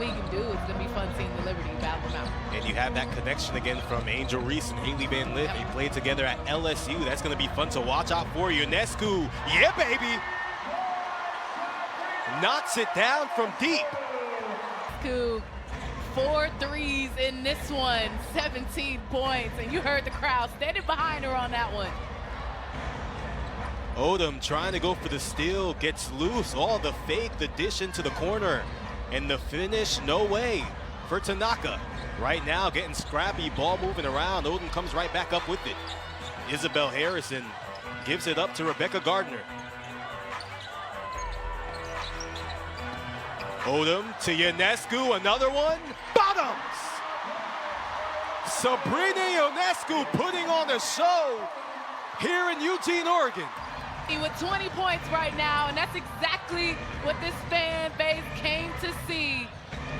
we can do. It's going to be fun seeing the Liberty battle them out. And you have that connection again from Angel Reese and Haley Van Lith. They played together at LSU. That's going to be fun to watch out for. Ionescu, yeah, baby. Knocks it down from deep. 4 threes in this one, 17 points. And you heard the crowd standing behind her on that one. Odom trying to go for the steal, gets loose. All the fake, the dish into the corner. And the finish, no way for Tanaka. Right now, getting scrappy, ball moving around. Odom comes right back up with it. Isabel Harrison gives it up to Rebecca Gardner. Odom to Ionescu, another one. Bottoms! Sabrina Ionescu putting on a show here in Eugene, Oregon. With 20 points right now, and that's exactly what this fan base came to see.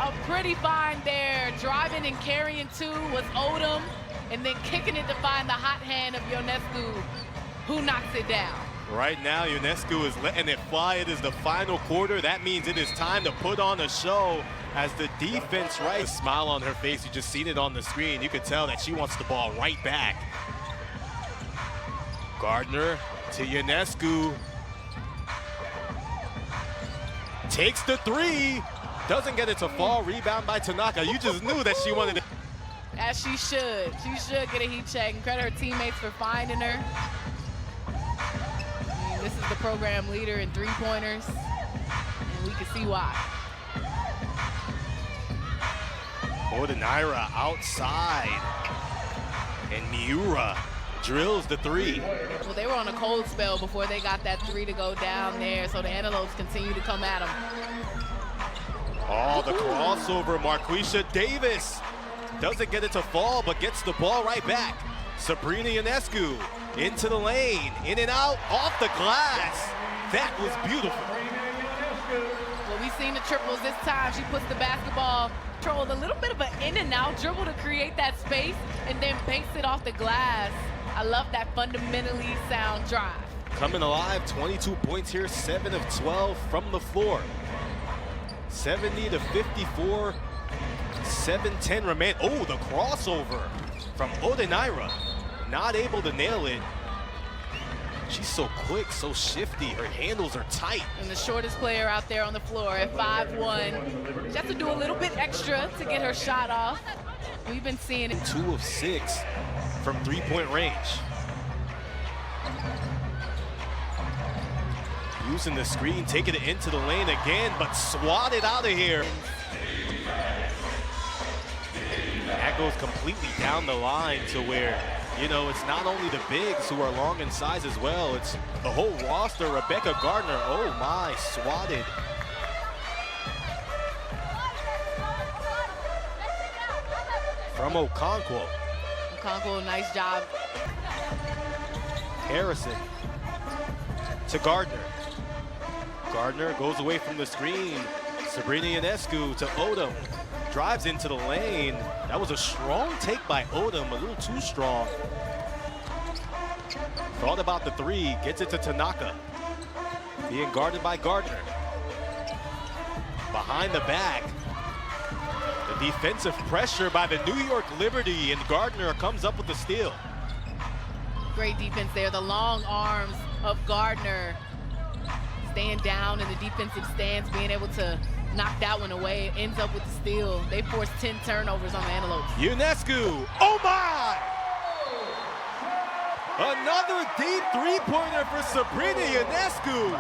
A pretty find there. Driving and carrying two was Odom, and then kicking it to find the hot hand of Ionescu, who knocks it down. Right now, Ionescu is letting it fly. It is the final quarter. That means it is time to put on a show as the defense, right? A smile on her face. You just seen it on the screen. You could tell that she wants the ball right back. Gardner to Ionescu. Takes the three. Doesn't get it to fall. Rebound by Tanaka. You just knew that she wanted it. As she should. She should get a heat check, and credit her teammates for finding her. I mean, this is the program leader in three-pointers, and we can see why. Odenira outside. And Miura drills the three. Well, they were on a cold spell before they got that three to go down there, so the Antelopes continue to come at them. Oh, the crossover. Marquisha Davis doesn't get it to fall, but gets the ball right back. Sabrina Ionescu into the lane, in and out, off the glass. That was beautiful. Well, we've seen the triples this time. She puts the basketball, controlled a little bit of an in and out dribble to create that space, and then banks it off the glass. I love that fundamentally sound drive. Coming alive, 22 points here, 7 of 12 from the floor. 70 to 54, 7-10 remain. Oh, the crossover from Odenira. Not able to nail it. She's so quick, so shifty. Her handles are tight. And the shortest player out there on the floor at 5'1". She has to do a little bit extra to get her shot off. We've been seeing it. 2 of 6 from three-point range. Using the screen, taking it into the lane again, but swatted out of here. That goes completely down the line to where, you know, it's not only the bigs who are long in size as well, it's the whole roster. Rebecca Gardner, oh my, swatted. From Okonkwo. Okonkwo, nice job. Harrison to Gardner. Gardner goes away from the screen. Sabrina Ionescu to Odom. Drives into the lane. That was a strong take by Odom, a little too strong. Thought about the three, gets it to Tanaka. Being guarded by Gardner. Behind the back. The defensive pressure by the New York Liberty, and Gardner comes up with the steal. Great defense there. The long arms of Gardner staying down in the defensive stance, being able to knock that one away. It ends up with the steal. They forced 10 turnovers on the Antelopes. Ionescu, oh my! Another deep three-pointer for Sabrina Ionescu.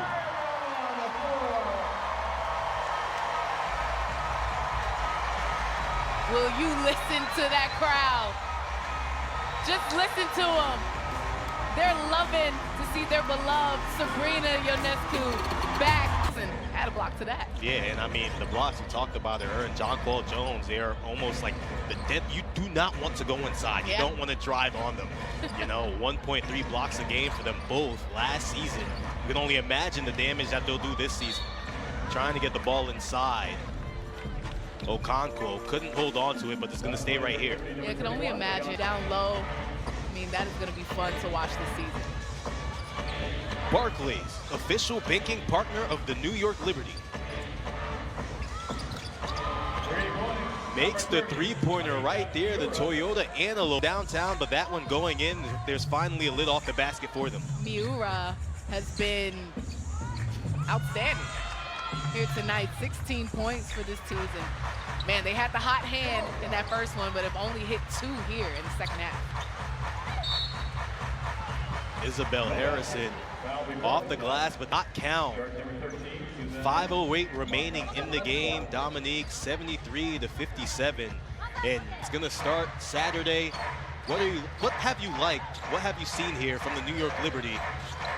Will you listen to that crowd? Just listen to them. They're loving to see their beloved Sabrina Ionescu back. And add a block to that. Yeah, and I mean, the blocks we talked about, her and John Paul Jones, they are almost like the dead. You do not want to go inside. You don't want to drive on them. You know, 1.3 blocks a game for them both last season. You can only imagine the damage that they'll do this season. Trying to get the ball inside. Okonkwo couldn't hold on to it, but it's going to stay right here. Yeah, I can only imagine. Down low, I mean, that is going to be fun to watch this season. Barclays, official banking partner of the New York Liberty. Makes the three-pointer right there, the Toyota Antelope downtown, but that one going in, there's finally a lid off the basket for them. Miura has been outstanding here tonight. 16 points for this season. Man, they had the hot hand in that first one, but have only hit 2 here in the second half. Isabel Harrison off the glass, but not count. 5:08 remaining in the game. Dominique 73-57, and it's gonna start Saturday. What have you liked? What have you seen here from the New York Liberty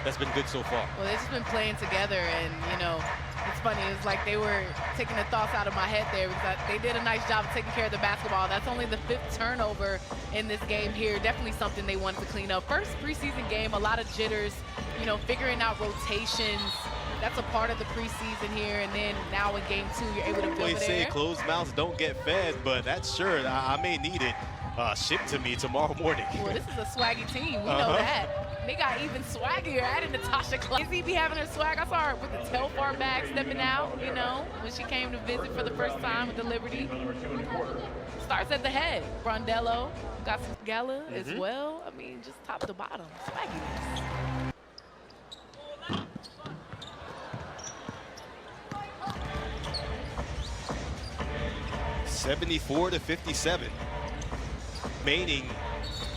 that's been good so far? Well, they've just been playing together, and you know, it's funny. It's like they were taking the thoughts out of my head there, because they did a nice job of taking care of the basketball. That's only the 5th turnover in this game here. Definitely something they wanted to clean up. First preseason game, a lot of jitters, you know, figuring out rotations. That's a part of the preseason here, and then now in game 2, you're able to build it. They say closed mouths don't get fed, but that's sure. I may need it shipped to me tomorrow morning. Well, this is a swaggy team. We know that. They got even swaggier. Added Natasha Clark. Izzy be having her swag. I saw her with the Telfar bag stepping out, you know, when she came to visit for the first time with the Liberty. Starts at the head. Brondello got some gala as well. I mean, just top to bottom. Swagginess. 74-57. Remaining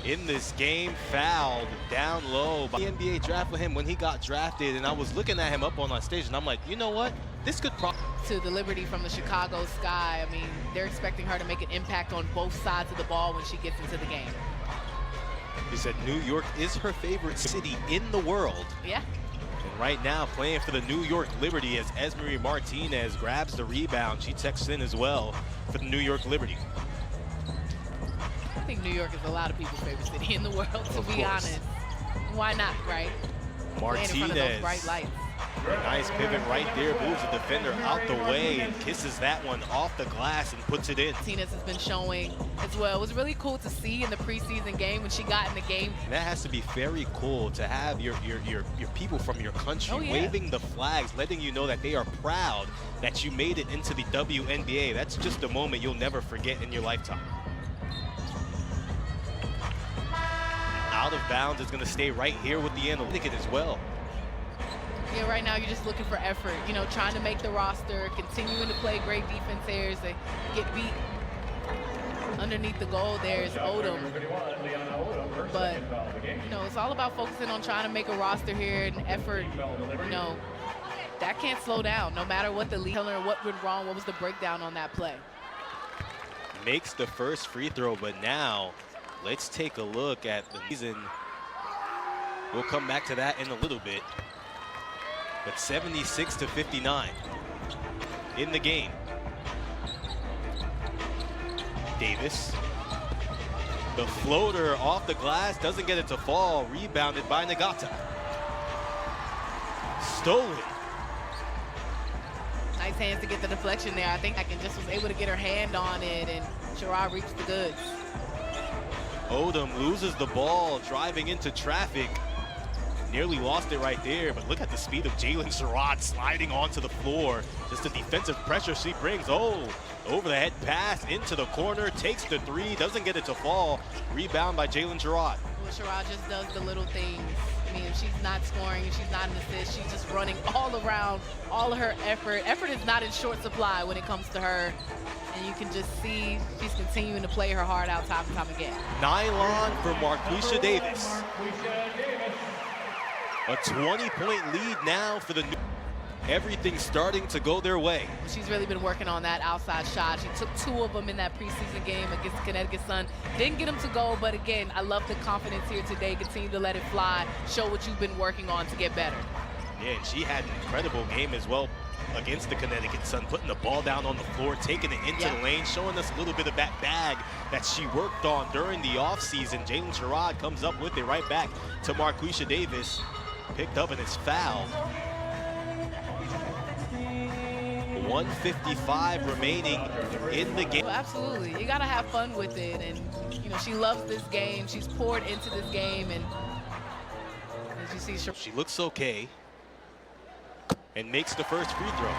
in this game, fouled down low by the NBA draft for him when he got drafted, and I was looking at him up on stage, and I'm like, you know what? This could probably... To the Liberty from the Chicago Sky. I mean, they're expecting her to make an impact on both sides of the ball when she gets into the game. He said New York is her favorite city in the world. Yeah. And right now, playing for the New York Liberty as Esmery Martinez grabs the rebound. She texts in as well for the New York Liberty. I think New York is a lot of people's favorite city in the world, to be honest. Why not, right? Martinez. In front of those bright lights. Nice pivot right there, moves the defender out the way and kisses that one off the glass and puts it in. Martinez has been showing as well. It was really cool to see in the preseason game when she got in the game. And that has to be very cool to have your people from your country waving the flags, letting you know that they are proud that you made it into the WNBA. That's just a moment you'll never forget in your lifetime. Out of bounds is going to stay right here with the Antelopes as well. Yeah, right now you're just looking for effort, you know, trying to make the roster, continuing to play great defense there as they get beat. Underneath the goal there is Odom. But, you know, it's all about focusing on trying to make a roster here and effort, you know, that can't slow down no matter what the lead, what went wrong, what was the breakdown on that play. Makes the first free throw, but now let's take a look at the season. We'll come back to that in a little bit. But 76-59 in the game. Davis. The floater off the glass, doesn't get it to fall. Rebounded by Nagata. Stolen. Nice hands to get the deflection there. I think Akin just was able to get her hand on it, and Sherrod reached the goods. Odom loses the ball, driving into traffic. Nearly lost it right there, but look at the speed of Jalen Sherrod sliding onto the floor. Just the defensive pressure she brings. Oh, over the head pass into the corner, takes the three, doesn't get it to fall. Rebound by Jalen Sherrod. Well, Sherrod just does the little things. I mean, if she's not scoring, if she's not an assist, she's just running all around, all of her effort. Effort is not in short supply when it comes to her. And you can just see she's continuing to play her heart out time and time again. Nylon for Marquisha Davis. A 20-point lead now for the New. Everything's starting to go their way. She's really been working on that outside shot. She took 2 of them in that preseason game against Connecticut Sun. Didn't get them to go, but again, I love the confidence here today. Continue to let it fly. Show what you've been working on to get better. Yeah, and she had an incredible game as well against the Connecticut Sun, putting the ball down on the floor, taking it into the lane, showing us a little bit of that bag that she worked on during the offseason. Jalen Sherrod comes up with it right back to Marquisha Davis. Picked up and it's fouled. 1:55 remaining in the game. Well, absolutely, you gotta have fun with it, and you know she loves this game. She's poured into this game, and as you see, she looks okay and makes the first free throw.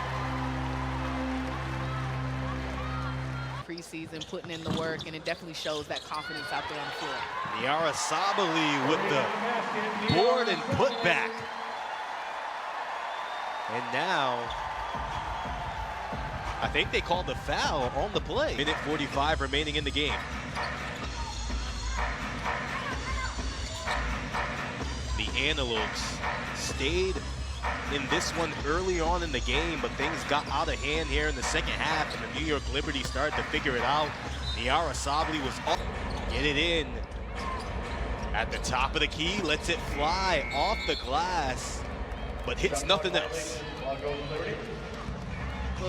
preseason, putting in the work, and it definitely shows that confidence out there on the floor. Niara Sabali with the board and put back. And now, I think they called the foul on the play. Minute 45 remaining in the game. The Antelopes stayed in this one early on in the game, but things got out of hand here in the second half, and the New York Liberty started to figure it out. Niara Sabali was up, get it in. At the top of the key, lets it fly off the glass, but hits nothing else. Well,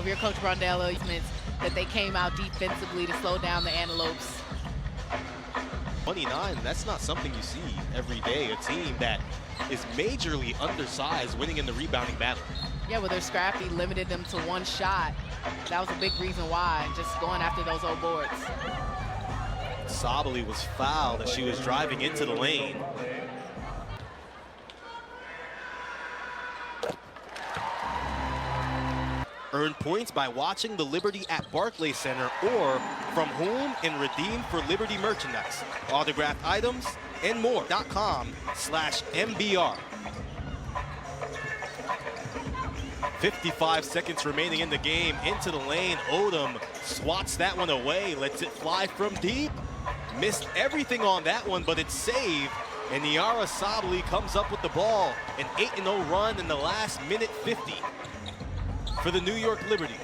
if you're Coach Brondello, it means that they came out defensively to slow down the Antelopes. 29, that's not something you see every day. A team that is majorly undersized winning in the rebounding battle. Yeah, well, they're scrappy, limited them to one shot. That was a big reason why, just going after those old boards. Sabali was fouled as she was driving into the lane. Earn points by watching the Liberty at Barclays Center or from home and redeem for Liberty merchandise, autographed items, and more. .com/MBR. 55 seconds remaining in the game. Into the lane, Odom swats that one away, lets it fly from deep. Missed everything on that one, but it's saved. And Niara Sabali comes up with the ball. An 8-0 run in the last minute 50 for the New York Liberty.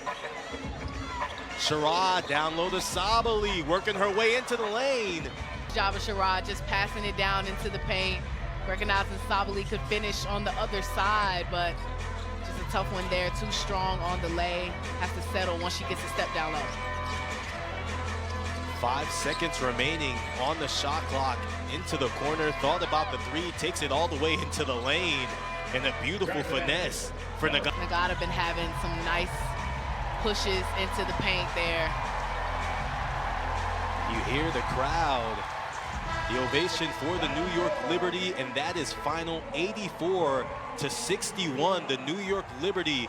Sherrod down low to Sabali, working her way into the lane. Job of Sherrod just passing it down into the paint, recognizing Sabali could finish on the other side, but just a tough one there. Too strong on the lay. Has to settle once she gets a step down low. 5 seconds remaining on the shot clock. Into the corner, thought about the three, takes it all the way into the lane. And a beautiful finesse for Ngata. Ngata been having some nice pushes into the paint there. You hear the crowd. The ovation for the New York Liberty, and that is final 84-61. The New York Liberty